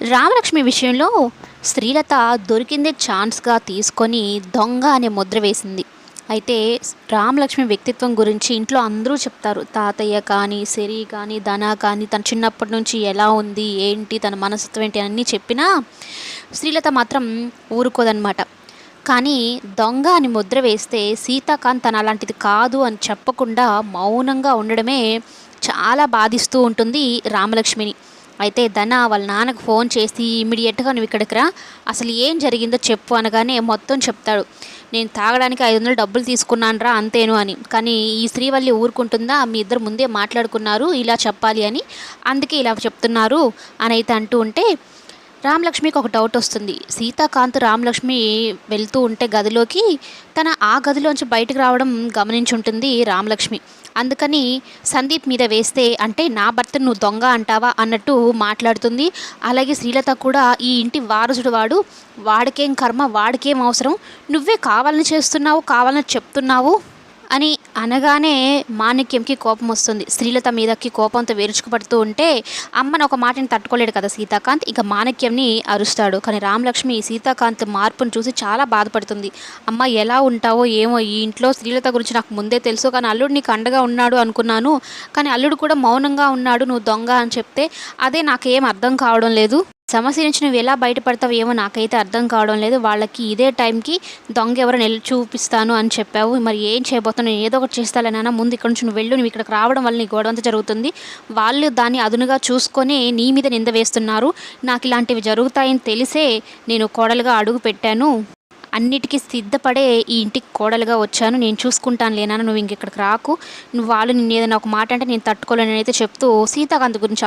రామలక్ష్మి విషయంలో శ్రీలత దొరికిందే ఛాన్స్‌గా తీసుకొని దొంగ అనే ముద్ర వేసింది. అయితే రామలక్ష్మి వ్యక్తిత్వం గురించి ఇంట్లో అందరూ చెప్తారు. తాతయ్య కానీ, సిరి కానీ, ధన కానీ తను చిన్నప్పటి నుంచి ఎలా ఉంది, ఏంటి తన మనస్తత్వం ఏంటి అన్నీ చెప్పినా శ్రీలత మాత్రం ఊరుకోదనమాట. కానీ దొంగ అని ముద్ర వేస్తే సీతాకాంత్ తను అలాంటిది కాదు అని చెప్పకుండా మౌనంగా ఉండడమే చాలా బాధిస్తూ ఉంటుంది రామలక్ష్మిని. అయితే ధన వాళ్ళ నాన్నకు ఫోన్ చేసి ఇమ్మీడియట్‌గా "నువ్వు ఇక్కడికి రా. అసలు ఏం జరిగిందో చెప్పు" అనగానే మొత్తం చెప్తాడు. "నేను తాగడానికి 500 డబ్బులు తీసుకున్నానురా అంతేను" అని. కానీ ఈ శ్రీవల్లి ఊరుకుంటుందా? "మీ ఇద్దరు ముందే మాట్లాడుకున్నారు ఇలా చెప్పాలి అని. అందుకే ఇలా చెప్తున్నారు" అనైతే అంటూ ఉంటే రామలక్ష్మికి ఒక డౌట్ వస్తుంది. సీతాకాంత్ రామలక్ష్మి వెళ్తూ ఉంటే గదిలోకి తన ఆ గదిలోంచి బయటకు రావడం గమనించుంటుంది రామలక్ష్మి. అందుకని సందీప్ మీద వేస్తే అంటే నా భర్తను నువ్వు దొంగ అంటావా అన్నట్టు మాట్లాడుతుంది. అలాగే శ్రీలత కూడా ఈ ఇంటి వారసుడు వాడు, వాడికేం కర్మ, వాడికేం అవసరం, నువ్వే కావాలని చేస్తున్నావు, కావాలని చెప్తున్నావు అని అనగానే మాణిక్యంకి కోపం వస్తుంది. శ్రీలత మీదకి కోపంతో విరుచుకుపడుతూ ఉంటే అమ్మని ఒక మాటని తట్టుకోలేడు కదా సీతాకాంత్. ఇక మాణిక్యంని అరుస్తాడు. కానీ రామలక్ష్మి సీతాకాంత్ మార్పును చూసి చాలా బాధపడుతుంది. అమ్మ ఎలా ఉంటావో ఏమో, ఈ ఇంట్లో శ్రీలత గురించి నాకు ముందే తెలుసు, కానీ అల్లుడు నీకు అండగా ఉన్నాడు అనుకున్నాను, కానీ అల్లుడు కూడా మౌనంగా ఉన్నాడు నువ్వు దొంగ అని చెప్తే. అదే నాకేం అర్థం కావడం లేదు. సమస్య నుంచి నువ్వు ఎలా బయటపడతావు ఏమో నాకైతే అర్థం కావడం లేదు. వాళ్ళకి ఇదే టైంకి దొంగ ఎవరో చూపిస్తాను అని చెప్పావు. మరి ఏం చేయబోతున్నావు? నేను ఏదో ఒకటి చేస్తాలే నాన్న, ముందు ఇక్కడ నుంచి నువ్వు వెళ్ళు. నువ్వు ఇక్కడికి రావడం వల్ల నీ గొడవ అంతా జరుగుతుంది. వాళ్ళు దాన్ని అదునుగా చూసుకొని నీ మీద నింద వేస్తున్నారు. నాకు ఇలాంటివి జరుగుతాయని తెలిసే నేను కోడలుగా అడుగు పెట్టాను. అన్నిటికీ సిద్ధపడే ఈ ఇంటికి కోడలుగా వచ్చాను. నేను చూసుకుంటాను లేనా, నువ్వు ఇంకెక్కడికి రాకు. నువ్వు వాళ్ళు నిన్ను ఏదైనా ఒక మాట అంటే నేను తట్టుకోలేనని అయితే చెప్తూ సీతాకాంత్ గురించి